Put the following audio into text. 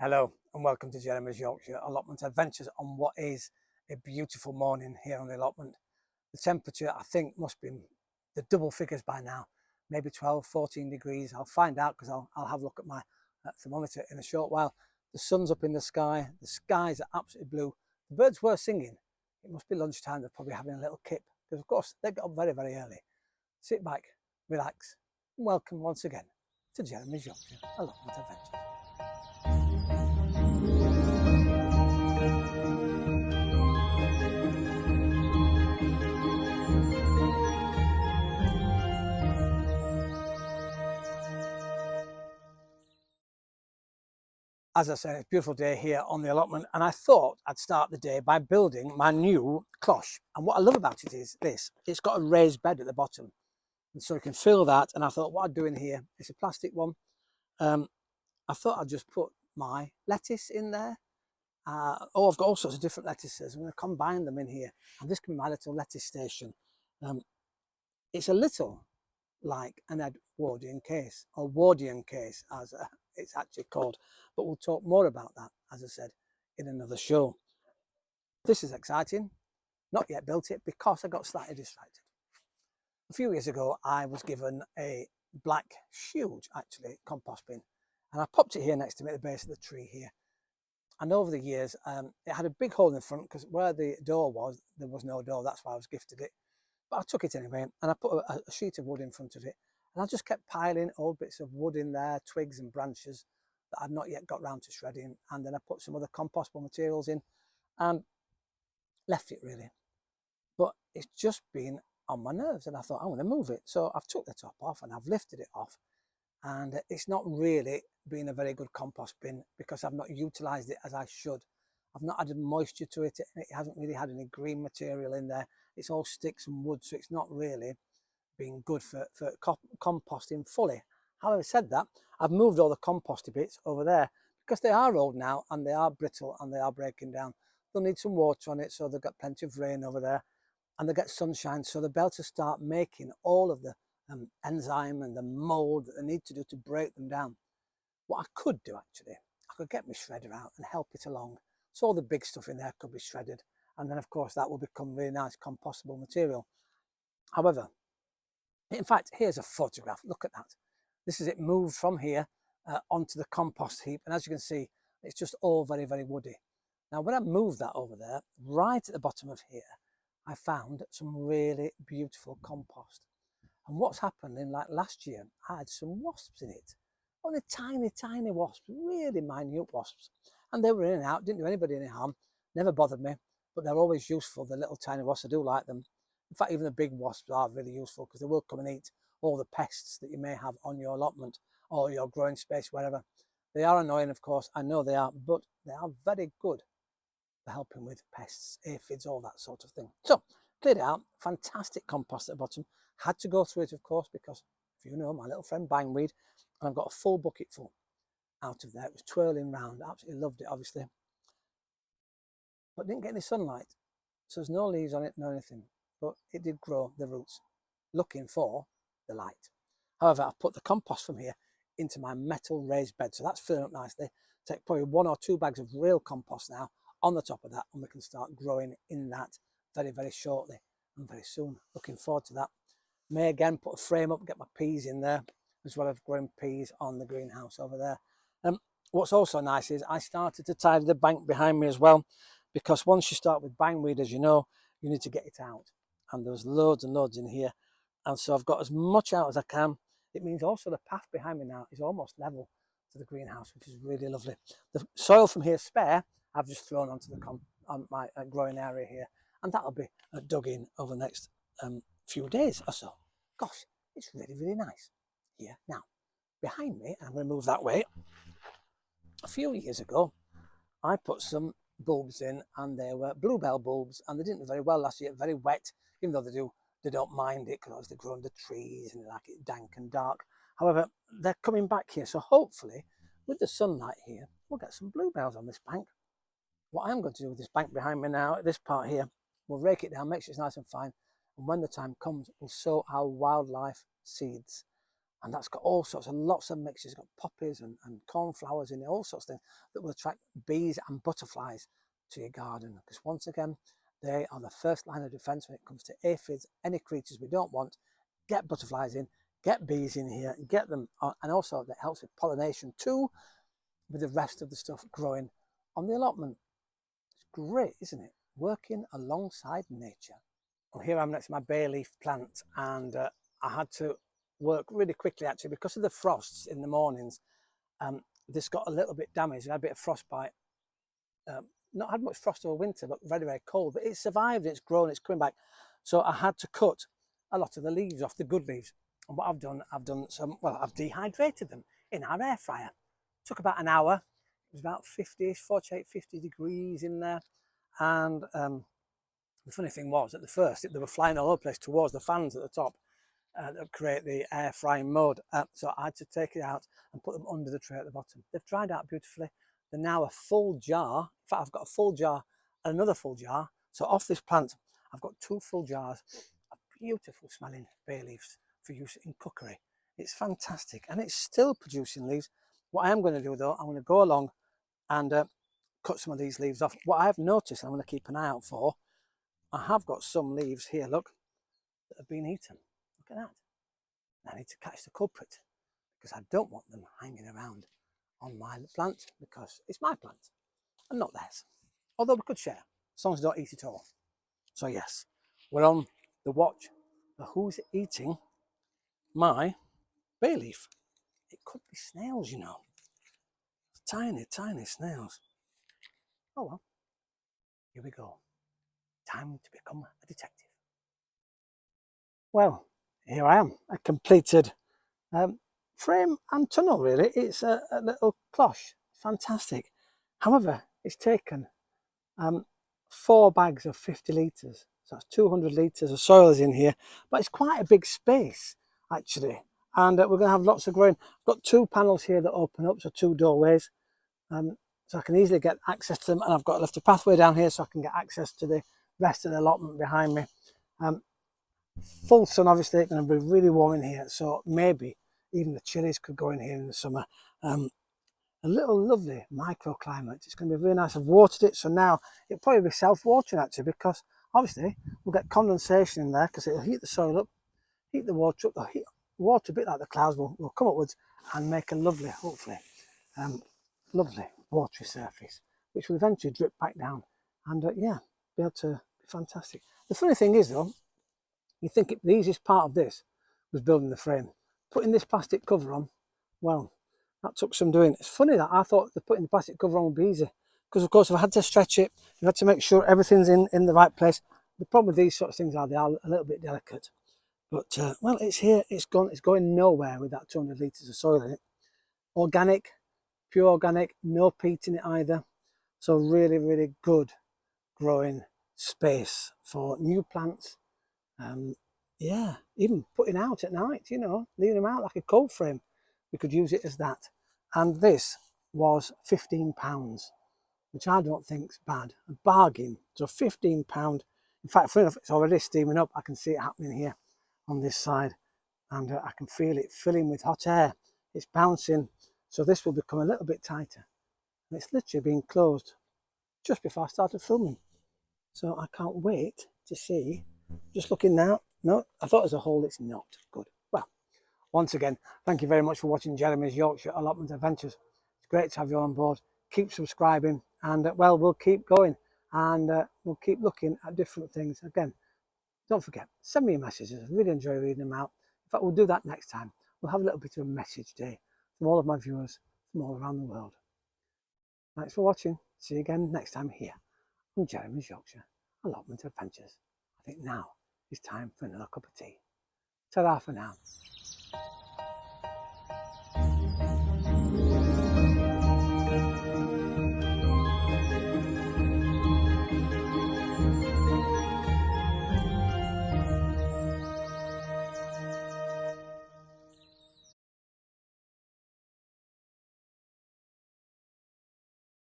Hello and welcome to Jeremy's Yorkshire allotment adventures on what is a beautiful morning here on the allotment. The temperature I think must be the double figures by now, maybe 12-14 degrees. I'll find out because I'll have a look at my thermometer in a short while. The sun's up in the sky, the skies are absolutely blue. The birds were singing. It must be lunchtime, they're probably having a little kip because of course they got up very, very early. Sit back, relax and welcome once again to Jeremy's Yorkshire allotment adventures. As I said, it's a beautiful day here on the allotment, and I thought I'd start the day by building my new cloche. And what I love about it is this: it's got a raised bed at the bottom, and so you can fill that. And I thought, what I'd do in here, it's a plastic one. I thought I'd just put my lettuce in there. I've got all sorts of different lettuces. I'm going to combine them in here, and this can be my little lettuce station. It's a little like an Edwardian case, or Wardian case as it's actually called, but we'll talk more about that, as I said, in another show. This is exciting. Not yet built it because I got slightly distracted. A few years ago I was given a black, huge actually, compost bin, and I popped it here next to me at the base of the tree here. And over the years it had a big hole in the front because where the door was, there was no door. That's why I was gifted it. But I took it anyway, and I put a sheet of wood in front of it, and I just kept piling old bits of wood in there, twigs and branches that I'd not yet got round to shredding, and then I put some other compostable materials in and left it really. But it's just been on my nerves, and I thought I'm going to move it. So I've took the top off and I've lifted it off, and it's not really been a very good compost bin because I've not utilised it as I should. I've not added moisture to it, and it hasn't really had any green material in there. It's all sticks and wood, so it's not really been good for composting fully. However, said that, I've moved all the composty bits over there because they are old now and they are brittle and they are breaking down. They'll need some water on it, so they've got plenty of rain over there, and they get sunshine, so they'll be able to start making all of the enzyme and the mould that they need to do to break them down. What I could do actually, I could get my shredder out and help it along. So all the big stuff in there could be shredded, and then of course that will become really nice compostable material. However, in fact, here's a photograph. Look at that. This is it moved from here onto the compost heap, and as you can see, it's just all very, very woody. Now when I moved that over there, right at the bottom of here, I found some really beautiful compost. And what's happened in like last year, I had some wasps in it. Only tiny, tiny wasps, really minute wasps. And they were in and out, didn't do anybody any harm, never bothered me, but they're always useful, the little tiny wasps. I do like them. In fact, even the big wasps are really useful because they will come and eat all the pests that you may have on your allotment or your growing space, wherever. They are annoying, of course, I know they are, but they are very good for helping with pests, aphids, all that sort of thing. So, cleared it out, fantastic compost at the bottom. Had to go through it, of course, because, if you know, my little friend bangweed, and I've got a full bucket full out of there. It was twirling round, absolutely loved it, obviously. But didn't get any sunlight, so there's no leaves on it, no anything. But it did grow the roots, looking for the light. However, I've put the compost from here into my metal raised bed, so that's filling up nicely. Take probably 1 or 2 bags of real compost now on the top of that, and we can start growing in that very, very shortly and very soon. Looking forward to that. May again put a frame up, get my peas in there, as well as growing peas on the greenhouse over there. What's also nice is I started to tidy the bank behind me as well, because once you start with bangweed, as you know, you need to get it out. And there's loads and loads in here. And so I've got as much out as I can. It means also the path behind me now is almost level to the greenhouse, which is really lovely. The soil from here spare, I've just thrown onto on my growing area here. And that'll be dug in over the next few days or so. Gosh, it's really, really nice here. Now, behind me, I'm going to move that way. A few years ago, I put some bulbs in, and they were bluebell bulbs, and they didn't do very well last year, very wet, even though they don't mind it because they grow under trees and they like it dank and dark. However, they're coming back here, so hopefully with the sunlight here, we'll get some bluebells on this bank. What I'm going to do with this bank behind me now, this part here, we'll rake it down, make sure it's nice and fine, and when the time comes, we'll sow our wildlife seeds. And that's got all sorts of lots of mixtures. It's got poppies and cornflowers in it, all sorts of things that will attract bees and butterflies to your garden. Because once again, they are the first line of defense when it comes to aphids, any creatures we don't want. Get butterflies in, get bees in here, get them on, and also that helps with pollination too, with the rest of the stuff growing on the allotment. It's great, isn't it? Working alongside nature. Well, here I'm next to my bay leaf plant, and I had to work really quickly actually because of the frosts in the mornings. This got a little bit damaged. It had a bit of frostbite. Not had much frost over winter, but very, very cold. But it survived, it's grown, it's coming back. So I had to cut a lot of the leaves off, the good leaves. And what I've done some, well, I've dehydrated them in our air fryer. Took about an hour. It was about 50-ish, 48, 50 degrees in there. And the funny thing was, at the first, they were flying all over the place towards the fans at the top that create the air frying mode. So I had to take it out and put them under the tray at the bottom. They've dried out beautifully. They're now a full jar. In fact, I've got a full jar and another full jar. So off this plant, I've got 2 full jars of beautiful smelling bay leaves for use in cookery. It's fantastic, and it's still producing leaves. What I am going to do though, I'm going to go along and cut some of these leaves off. What I've noticed, and I'm going to keep an eye out for, I have got some leaves here, look, that have been eaten. Look at that. I need to catch the culprit because I don't want them hanging around on my plant because it's my plant and not theirs. Although we could share, as long as they don't eat it all. So yes, we're on the watch for who's eating my bay leaf. It could be snails, you know. Tiny, tiny snails. Oh well, here we go. Time to become a detective. Well, here I am, a completed frame and tunnel really. It's a little cloche, fantastic. However, it's taken 4 bags of 50 litres, so that's 200 litres of soil is in here, but it's quite a big space actually, and we're going to have lots of growing. I've got 2 panels here that open up, so 2 doorways, so I can easily get access to them, and I've got left a pathway down here so I can get access to the rest of the allotment behind me. Full sun, obviously. It's going to be really warm in here, so maybe even the chilies could go in here in the summer. A little lovely microclimate. It's going to be really nice. I've watered it, so now it'll probably be self-watering actually, because obviously we'll get condensation in there because it'll heat the soil up, heat the water up, the heat water a bit like the clouds will come upwards and make a lovely, hopefully, lovely watery surface, which will eventually drip back down and yeah, be able to be fantastic. The funny thing is though, you think the easiest part of this was building the frame. Putting this plastic cover on, well, that took some doing. It's funny that I thought that putting the plastic cover on would be easy, because of course I've had to stretch it, you've had to make sure everything's in the right place. The problem with these sort of things are they are a little bit delicate. But well, it's here, it's going nowhere with that 200 litres of soil in it. Organic, pure organic, no peat in it either. So really, really good growing space for new plants. Yeah, even putting out at night, you know, leaving them out like a cold frame. We could use it as that. And this was £15, which I don't think's bad. A bargain. So £15. In fact, funny enough, it's already steaming up. I can see it happening here on this side, and I can feel it filling with hot air. It's bouncing. So this will become a little bit tighter. And it's literally being closed just before I started filming. So I can't wait to see. Just looking now. No, I thought as a whole it's not good. Well, once again, thank you very much for watching Jeremy's Yorkshire Allotment Adventures. It's great to have you on board. Keep subscribing, and well, we'll keep going, and we'll keep looking at different things. Again, don't forget, send me your messages. I really enjoy reading them out. In fact, we'll do that next time. We'll have a little bit of a message day from all of my viewers from all around the world. Thanks for watching. See you again next time here on Jeremy's Yorkshire Allotment Adventures. I think now it's time for another cup of tea. Ta-ra for now.